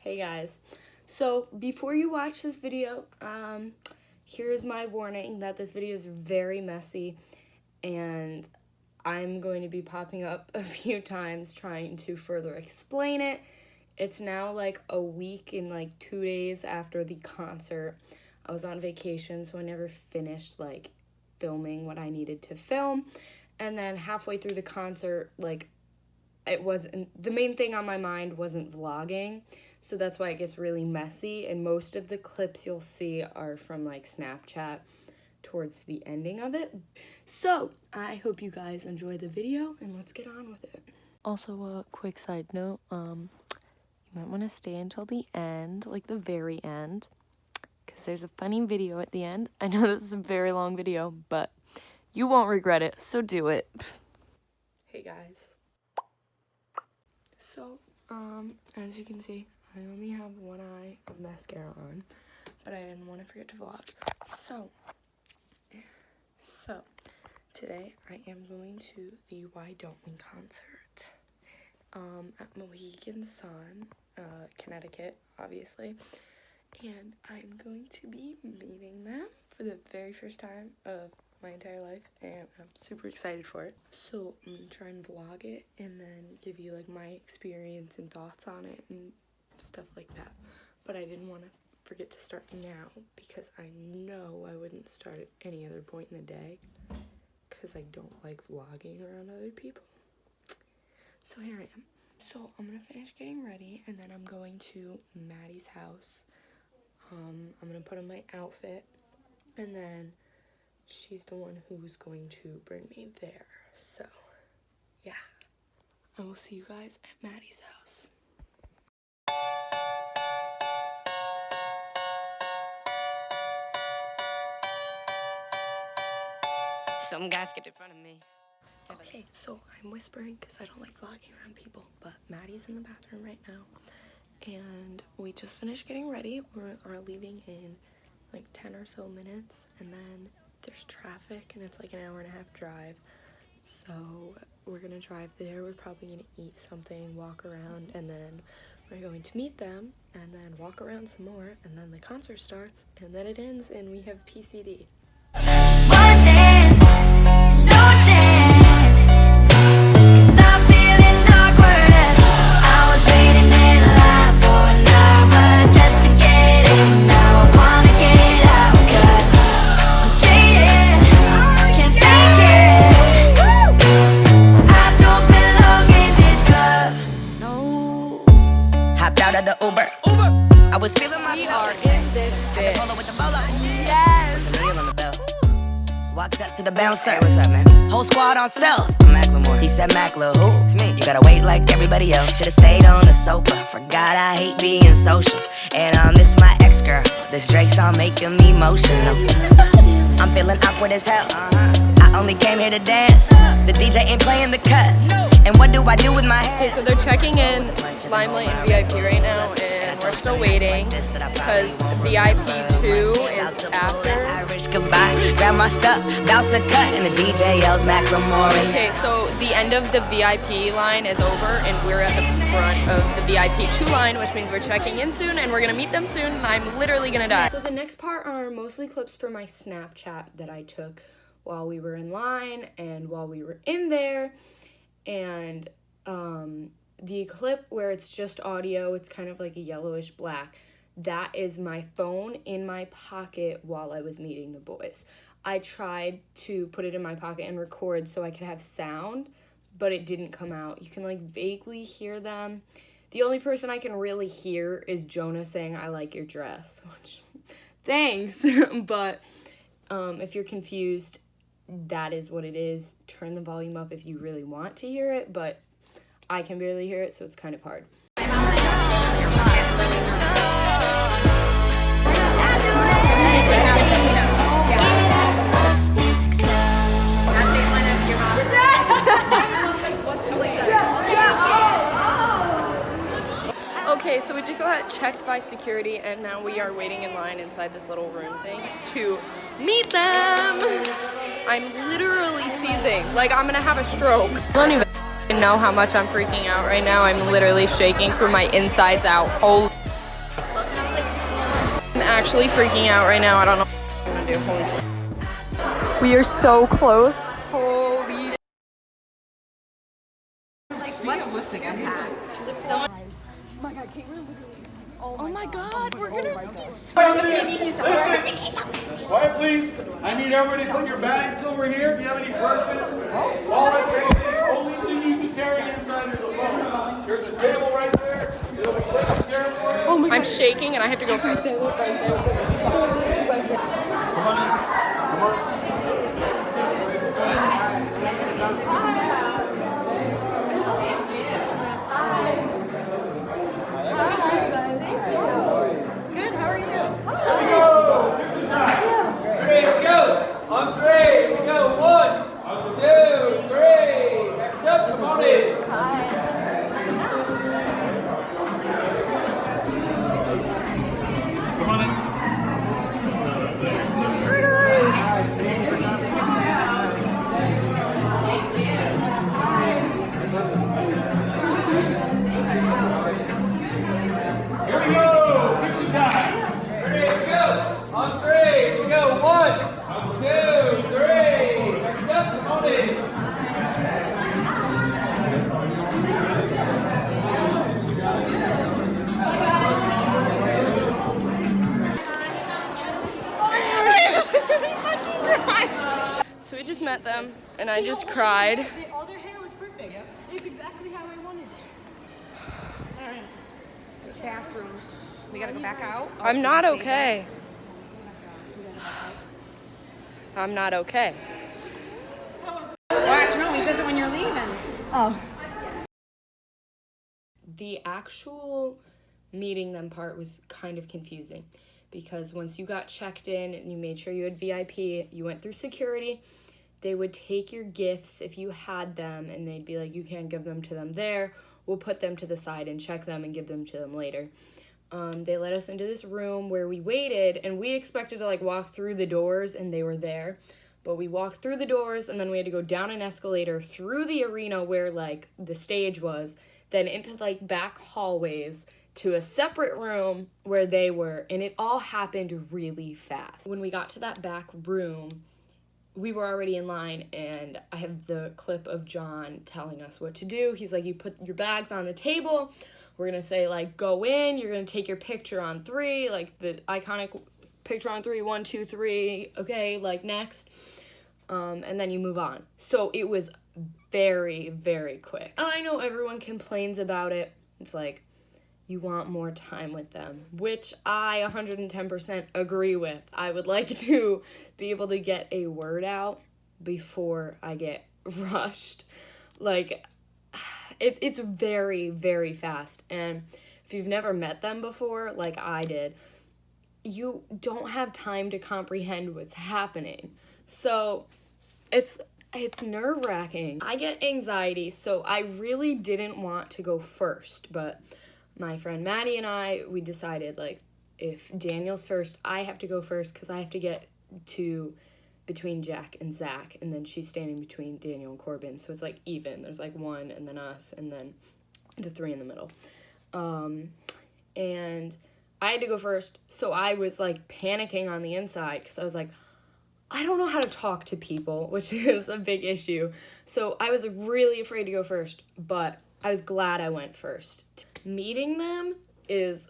Hey guys, so before you watch this video, here's my warning that this video is very messy and I'm going to be popping up a few times trying to further explain it. It's now like a week and like 2 days after the concert. I was on vacation, so I never finished like filming what I needed to film. And then halfway through the concert, like it wasn't, the main thing on my mind wasn't vlogging. So that's why it gets really messy. And most of the clips you'll see are from like Snapchat towards the ending of it. So I hope you guys enjoy the video and let's get on with it. Also, a quick side note, you might want to stay until the end, like the very end, because there's a funny video at the end. I know this is a very long video, but you won't regret it, so do it. Hey guys. So, as you can see, I only have one eye of mascara on, but I didn't want to forget to vlog. So today I am going to the Why Don't We concert at Mohegan Sun, Connecticut, obviously, and I'm going to be meeting them for the very first time of my entire life, and I'm super excited for it. So I'm gonna try and vlog it and then give you like my experience and thoughts on it and stuff like that. But I didn't want to forget to start now because I know I wouldn't start at any other point in the day because I don't like vlogging around other people. So here I am. So I'm gonna finish getting ready and then I'm going to Maddie's house. I'm gonna put on my outfit and then she's the one who's going to bring me there. So yeah, I will see you guys at Maddie's house. Some guy skipped in front of me. Okay, so I'm whispering because I don't like vlogging around people, but Maddie's in the bathroom right now, and we just finished getting ready. We are leaving in like 10 or so minutes, and then there's traffic, and it's like an hour and a half drive, so we're gonna drive there. We're probably gonna eat something, walk around, and then we're going to meet them, and then walk around some more, and then the concert starts, and then it ends, and we have PCD. One dance, no chance. 'Cause I'm feeling awkward as I was waiting in line for an hour just to get in. Now I wanna get out 'cause I'm jaded, can't fake it. I don't belong in this club. No. Hopped out of the Uber. I was feeling myself. We are in this bitch. Bolo with the bolo. Yes! With a meal on the bell. Walked up to the bouncer. Hey, what's up, man? Whole squad on stealth. I'm Macklemore. He said, Mackler, who? It's me. You gotta wait like everybody else. Should've stayed on the sofa. Forgot I hate being social. And I miss my ex-girl. This Drake song making me emotional. I'm feeling awkward as hell. I only came here to dance. The DJ ain't playing the cuts. And what do I do with my Okay, hands? so they're checking in Limelight and VIP right now, and we're still waiting because VIP 2 is after. Irish goodbye. Grab my stuff, about to cut, and the DJ yells Macklemore. Okay, so the end of the VIP line is over, and we're at the front of the VIP 2 line, which means we're checking in soon, and we're gonna meet them soon, and I'm literally gonna die. So the next part are mostly clips from my Snapchat that I took while we were in line and while we were in there, and the clip where it's just audio, it's kind of like a yellowish black. That is my phone in my pocket while I was meeting the boys. I tried to put it in my pocket and record so I could have sound, but it didn't come out. You can like vaguely hear them. The only person I can really hear is Jonah saying, "I like your dress," which, thanks. But if you're confused, that is what it is. Turn the volume up if you really want to hear it, but I can barely hear it, so it's kind of hard. Okay, so we just got checked by security, and now we are waiting in line inside this little room thing to meet them. I'm literally seizing. Like, I'm gonna have a stroke. I don't even know how much I'm freaking out right now. I'm literally shaking from my insides out. Holy actually freaking out right now. I don't know what I'm gonna do. Holy shit. We are so close. Holy shit. Oh my god, we're gonna be so Quiet, please. I need everybody to put your bags over here. If you have any purses, wallets, anything, only thing you can carry inside is a phone. There's a table right there. It'll be taken care of for you. Oh my god. I'm shaking and I have to go first. Come on in. Come on. Here we go. 6 and 9. Ready, go! On 3, we go. 1, 2, 3. Next up, come on in. Come on in. Here we go. 6 and 9. Ready, go! On 3, we go. 1, 2, 3. Next up, come on in. So we just met them and I just cried. All their hair was perfect. It's exactly how I wanted it. Bathroom. We gotta go back out. I'm not okay. I'm not okay. Watch, no, he does it when you're leaving. The actual meeting them part was kind of confusing because once you got checked in and you made sure you had VIP, you went through security, they would take your gifts if you had them and they'd be like, you can't give them to them there. We'll put them to the side and check them and give them to them later. They let us into this room where we waited and we expected to like walk through the doors and they were there. But we walked through the doors and then we had to go down an escalator through the arena where like the stage was, then into like back hallways to a separate room where they were, and it all happened really fast. When we got to that back room, we were already in line and I have the clip of John telling us what to do. He's like, you put your bags on the table. We're gonna say like, go in, you're gonna take your picture on 3, like the iconic picture on 3, 1, 2, 3, okay, like next. And then you move on. So it was very, very quick. I know everyone complains about it. It's like, you want more time with them, which I 110% agree with. I would like to be able to get a word out before I get rushed. Like, it's very, very fast. And if you've never met them before, like I did, you don't have time to comprehend what's happening. So it's nerve-wracking. I get anxiety, so I really didn't want to go first, but my friend Maddie and I, we decided, like, if Daniel's first, I have to go first because I have to get to between Jack and Zach, and then she's standing between Daniel and Corbin, so it's, like, even. There's, like, 1, and then us, and then the 3 in the middle. And I had to go first, so I was, like, panicking on the inside because I was like, I don't know how to talk to people, which is a big issue. So I was really afraid to go first, but I was glad I went first. Meeting them is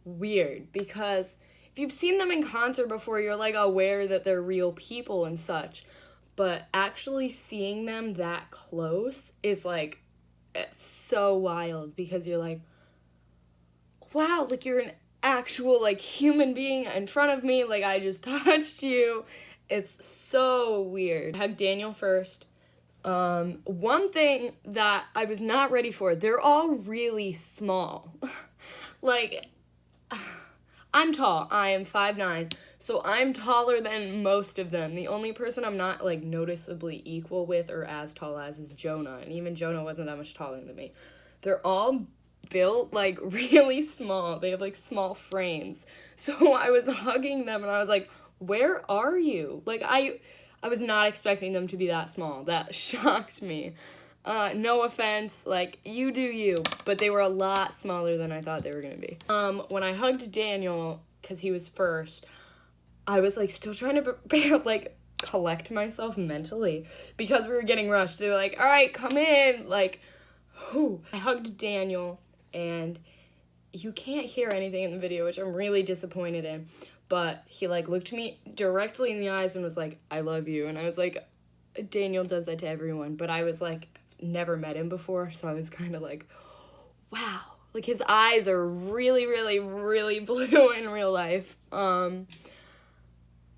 weird because if you've seen them in concert before, you're like aware that they're real people and such. But actually seeing them that close is like, it's so wild because you're like, wow, like you're an actual like human being in front of me. Like I just touched you. It's so weird. I hugged Daniel first. One thing that I was not ready for, they're all really small. Like, I'm tall. I am 5'9", so I'm taller than most of them. The only person I'm not, like, noticeably equal with or as tall as is Jonah, and even Jonah wasn't that much taller than me. They're all built, like, really small. They have, like, small frames. So I was hugging them, and I was like, where are you? Like, I was not expecting them to be that small. That shocked me. No offense, like, you do you, but they were a lot smaller than I thought they were gonna be. When I hugged Daniel, because he was first, I was like still trying to like collect myself mentally because we were getting rushed. They were like, all right, come in. Like, whew. I hugged Daniel, and you can't hear anything in the video, which I'm really disappointed in. But he like looked me directly in the eyes and was like, I love you. And I was like, Daniel does that to everyone. But I was like, never met him before. So I was kind of like, wow. Like his eyes are really, really, really blue in real life.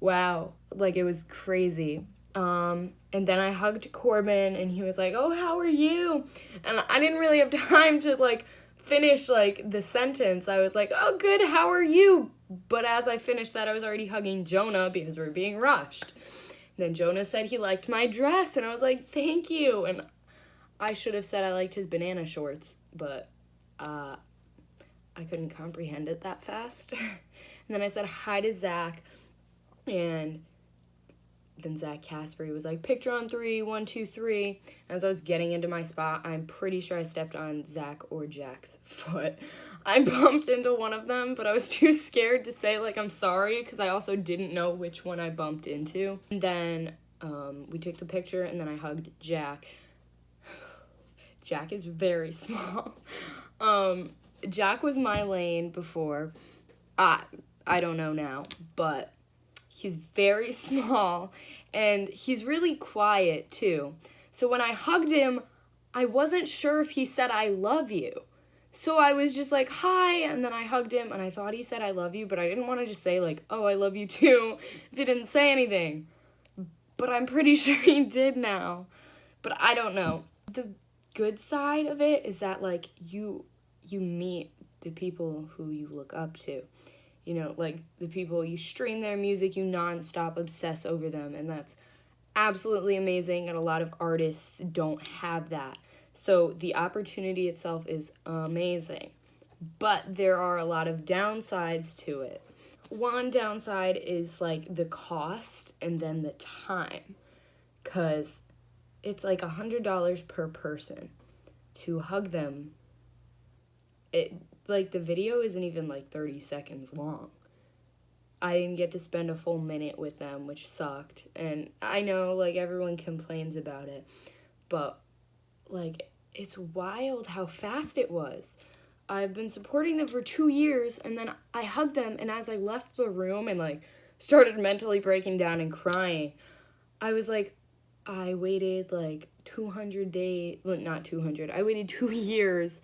Wow. Like it was crazy. And then I hugged Corbin and he was like, oh, how are you? And I didn't really have time to like finish like the sentence. I was like, oh, good, how are you? But as I finished that, I was already hugging Jonah because we were being rushed. And then Jonah said he liked my dress, and I was like, thank you. And I should have said I liked his banana shorts, but I couldn't comprehend it that fast. And then I said hi to Zach, and then Zach Casper was like, picture on 3, 1, 2, 3. As I was getting into my spot, I'm pretty sure I stepped on Zach or Jack's foot. I bumped into one of them, but I was too scared to say, like, I'm sorry, because I also didn't know which one I bumped into. And then we took the picture, and then I hugged Jack. Jack is very small. Jack was my lane before. I don't know now, but he's very small, and he's really quiet, too. So when I hugged him, I wasn't sure if he said, I love you. So I was just like, hi, and then I hugged him, and I thought he said, I love you, but I didn't want to just say, like, oh, I love you, too, if he didn't say anything. But I'm pretty sure he did now. But I don't know. The good side of it is that, like, you meet the people who you look up to. You know, like, the people, you stream their music, you nonstop obsess over them, and that's absolutely amazing, and a lot of artists don't have that. So the opportunity itself is amazing, but there are a lot of downsides to it. One downside is, like, the cost and then the time, because it's, like, $100 per person to hug them. Like, the video isn't even, like, 30 seconds long. I didn't get to spend a full minute with them, which sucked. And I know, like, everyone complains about it. But, like, it's wild how fast it was. I've been supporting them for 2 years, and then I hugged them, and as I left the room and, like, started mentally breaking down and crying, I was like, I waited, like, 200 days, well, not 200, I waited 2 years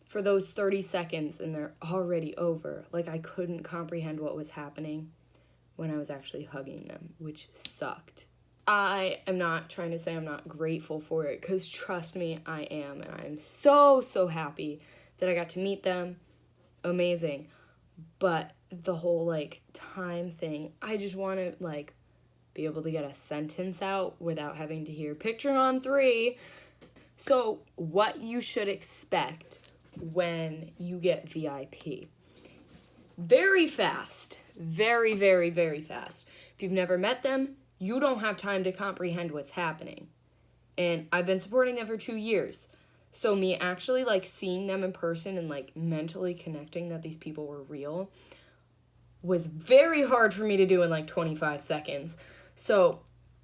for those 30 seconds, and they're already over. Like, I couldn't comprehend what was happening when I was actually hugging them, which sucked. I am not trying to say I'm not grateful for it, because trust me, I am, and I'm so, so happy that I got to meet them. Amazing. But the whole, like, time thing, I just want to, like, be able to get a sentence out without having to hear picture on 3. So, what you should expect when you get VIP. Very fast. Very, very, very fast. If you've never met them, you don't have time to comprehend what's happening. And I've been supporting them for 2 years. So me actually, like, seeing them in person and, like, mentally connecting that these people were real was very hard for me to do in, like, 25 seconds. So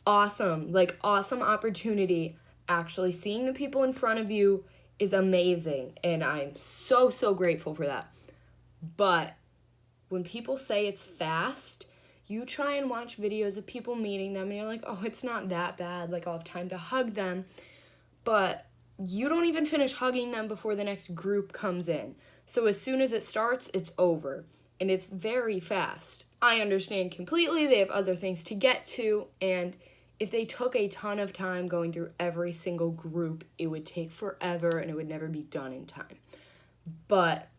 awesome. Like, awesome opportunity. Actually seeing the people in front of you is amazing, and I'm so, so grateful for that. But when people say it's fast, you try and watch videos of people meeting them, and you're like, oh, it's not that bad, like, I'll have time to hug them. But you don't even finish hugging them before the next group comes in. So as soon as it starts, it's over, and it's very fast. I understand completely, they have other things to get to, and if they took a ton of time going through every single group, it would take forever and it would never be done in time. But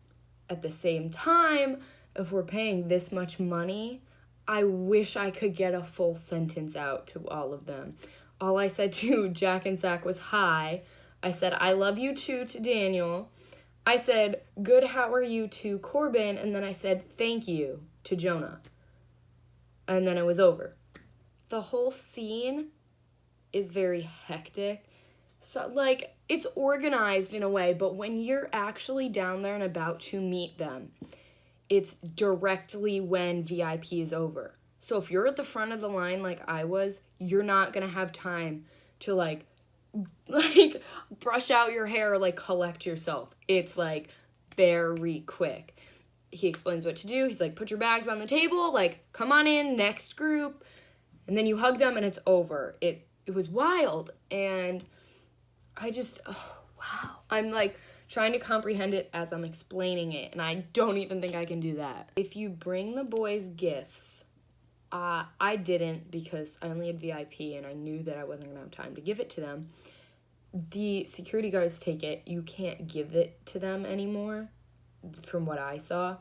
at the same time, if we're paying this much money, I wish I could get a full sentence out to all of them. All I said to Jack and Zach was hi. I said, I love you too to Daniel. I said, good, how are you to Corbin? And then I said, thank you to Jonah. And then it was over. The whole scene is very hectic. So, like, it's organized in a way, but when you're actually down there and about to meet them, it's directly when VIP is over. So if you're at the front of the line like I was, you're not going to have time to like brush out your hair or like collect yourself. It's like very quick. He explains what to do. He's like, put your bags on the table, like, come on in, next group. And then you hug them and it's over. It was wild. And I just, oh, wow. I'm like trying to comprehend it as I'm explaining it, and I don't even think I can do that. If you bring the boys gifts, I didn't because I only had VIP and I knew that I wasn't gonna have time to give it to them. The security guards take it. You can't give it to them anymore, from what I saw,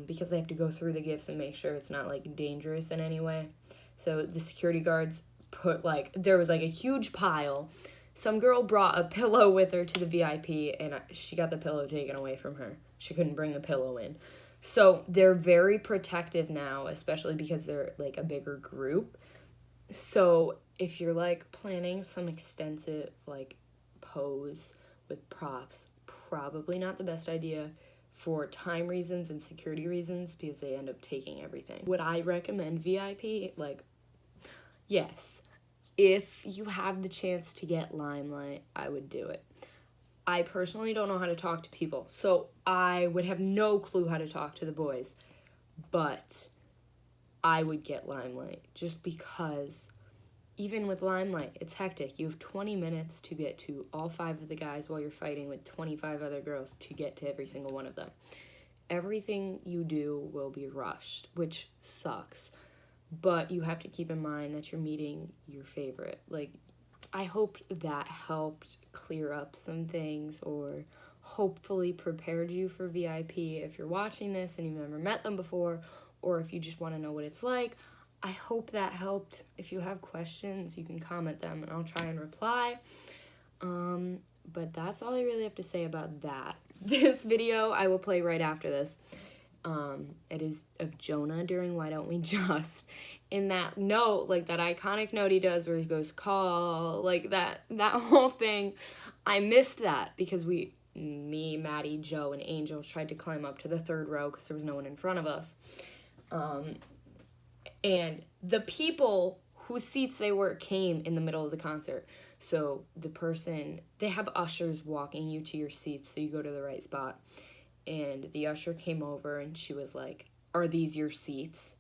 because they have to go through the gifts and make sure it's not like dangerous in any way. So the security guards put like, there was like a huge pile. Some girl brought a pillow with her to the VIP, and she got the pillow taken away from her. She couldn't bring the pillow in. So they're very protective now, especially because they're like a bigger group. So if you're like planning some extensive like pose with props, probably not the best idea for time reasons and security reasons because they end up taking everything. Would I recommend VIP? Like, yes. If you have the chance to get Limelight, I would do it. I personally don't know how to talk to people, so I would have no clue how to talk to the boys, but I would get Limelight just because even with Limelight, it's hectic. You have 20 minutes to get to all 5 of the guys while you're fighting with 25 other girls to get to every single one of them. Everything you do will be rushed, which sucks. But you have to keep in mind that you're meeting your favorite. Like, I hope that helped clear up some things or hopefully prepared you for VIP if you're watching this and you've never met them before, or if you just want to know what it's like. I hope that helped. If you have questions, you can comment them and I'll try and reply. But that's all I really have to say about that. This video I will play right after this. It is of Jonah during Why Don't We Just. In that note, like that iconic note he does where he goes, call, like that whole thing. I missed that because me, Maddie, Joe, and Angel tried to climb up to the 3rd row because there was no one in front of us. And the people whose seats they were came in the middle of the concert. So they have ushers walking you to your seats so you go to the right spot. And the usher came over and she was like, are these your seats?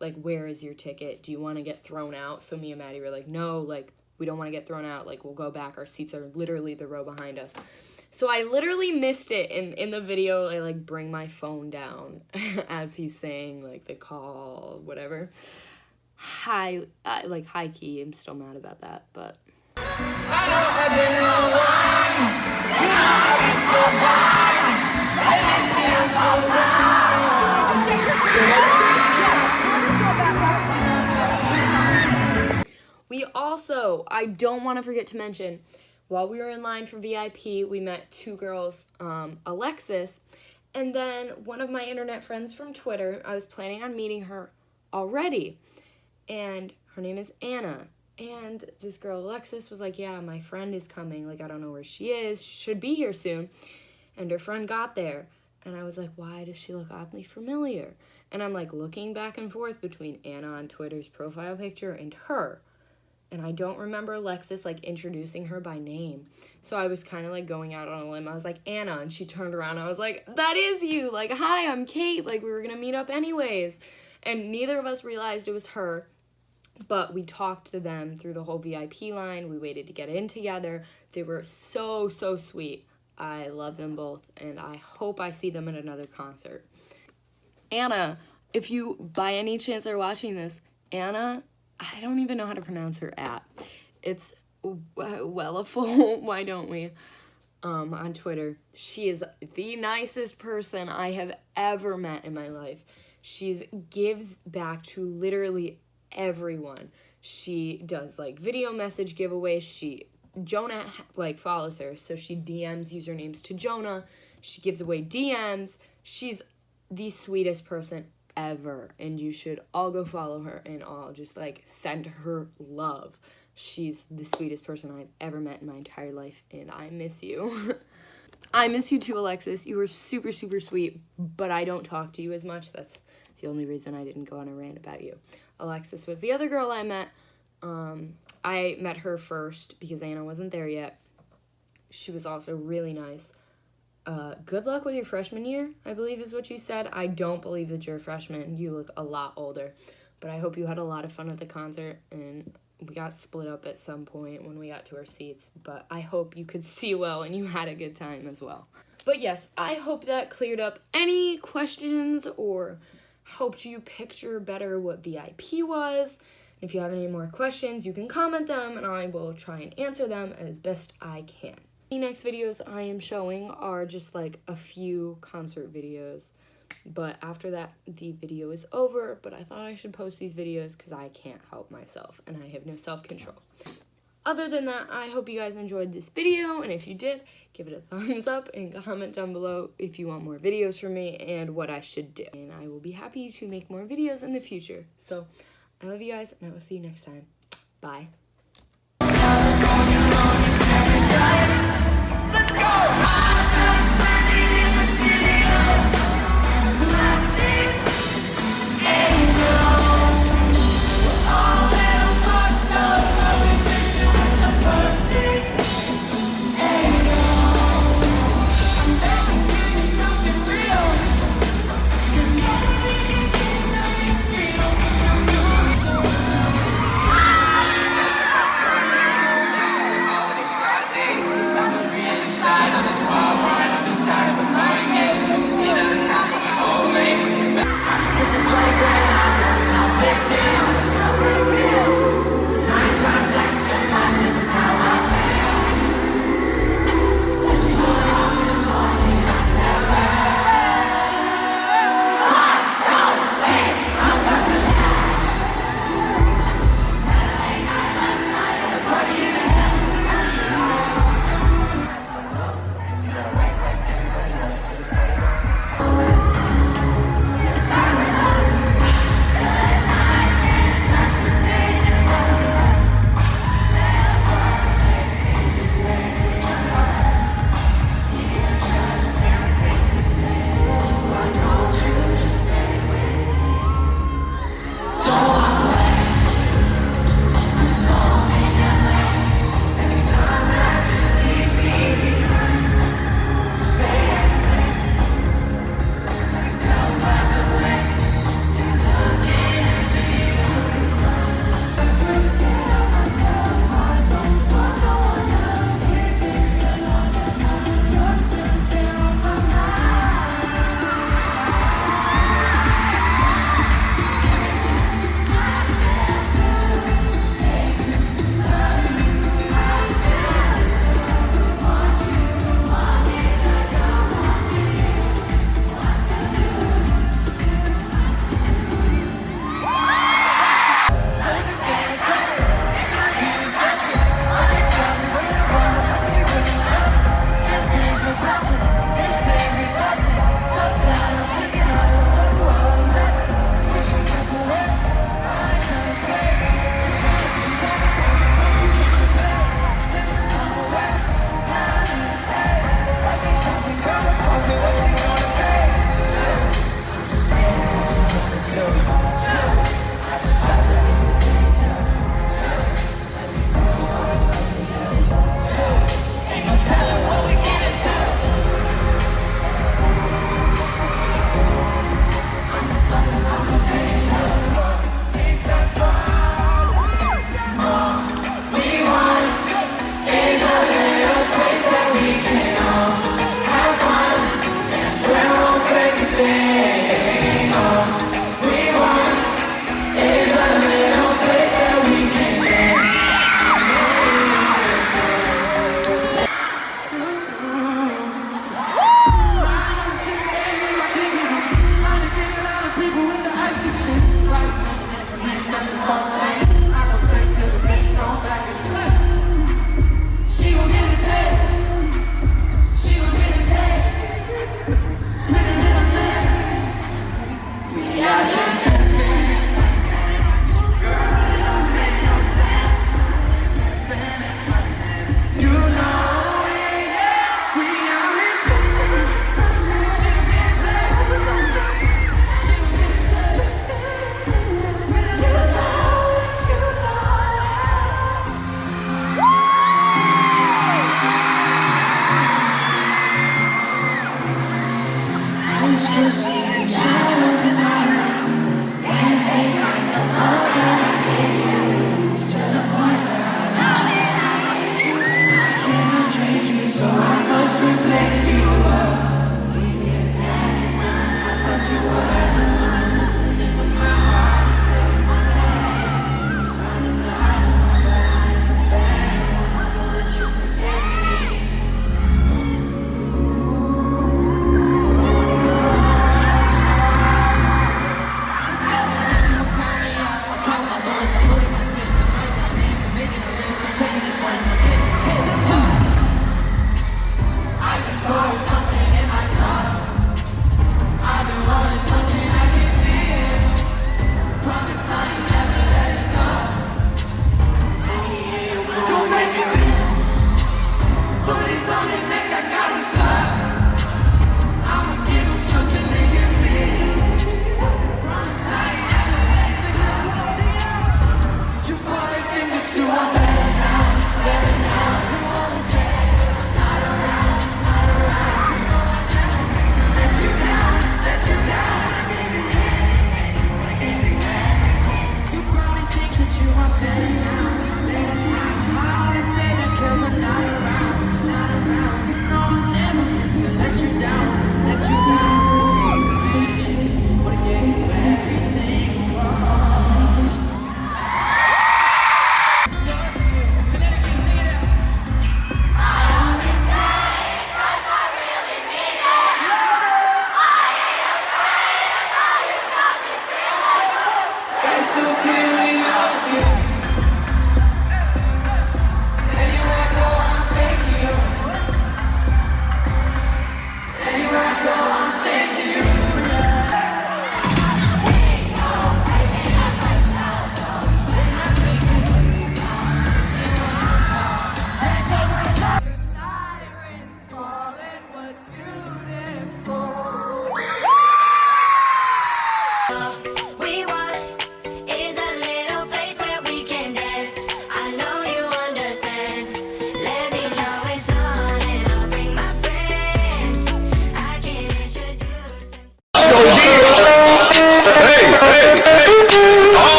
Like, where is your ticket? Do you want to get thrown out? So me and Maddie were like, no, like, we don't want to get thrown out. Like, we'll go back. Our seats are literally the row behind us. So I literally missed it in the video. I, like, bring my phone down as he's saying, like, the call, whatever. High key, I'm still mad about that, but. I know I've been the one. You know I've been so blind. We also, I don't want to forget to mention, while we were in line for VIP, we met 2 girls, Alexis, and then one of my internet friends from Twitter. I was planning on meeting her already, and her name is Anna. And this girl, Alexis, was like, yeah, my friend is coming. Like, I don't know where she is. She should be here soon. And her friend got there. And I was like, why does she look oddly familiar? And I'm, like, looking back and forth between Anna on Twitter's profile picture and her. And I don't remember Alexis, like, introducing her by name. So I was kind of, like, going out on a limb. I was like, Anna. And she turned around. I was like, that is you. Like, hi, I'm Kate. Like, we were going to meet up anyways. And neither of us realized it was her. But we talked to them through the whole VIP line. We waited to get in together. They were so, so sweet. I love them both, and I hope I see them at another concert. Anna, if you by any chance are watching this, Anna, I don't even know how to pronounce her @ It's Wellaful, why don't we? On Twitter. She is the nicest person I have ever met in my life. She gives back to literally everyone. She does like video message giveaways. Jonah like follows her, so she DMs usernames to Jonah. She gives away DMs. She's the sweetest person ever, and you should all go follow her and all just like send her love. She's the sweetest person I've ever met in my entire life, and I miss you. I miss you too, Alexis. You were super, super sweet, but I don't talk to you as much. That's the only reason I didn't go on a rant about you. Alexis was the other girl I met. I met her first because Anna wasn't there yet. She was also really nice. Good luck with your freshman year, I believe is what you said. I don't believe that you're a freshman. You look a lot older. But I hope you had a lot of fun at the concert, and we got split up at some point when we got to our seats. But I hope you could see well and you had a good time as well. But yes, I hope that cleared up any questions or helped you picture better what VIP was. If you have any more questions, you can comment them and I will try and answer them as best I can. The next videos I am showing are just like a few concert videos. But after that, the video is over. But I thought I should post these videos because I can't help myself and I have no self-control. Other than that, I hope you guys enjoyed this video. And if you did, give it a thumbs up and comment down below if you want more videos from me and what I should do. And I will be happy to make more videos in the future. So I love you guys and I will see you next time. Bye. Let's go! You were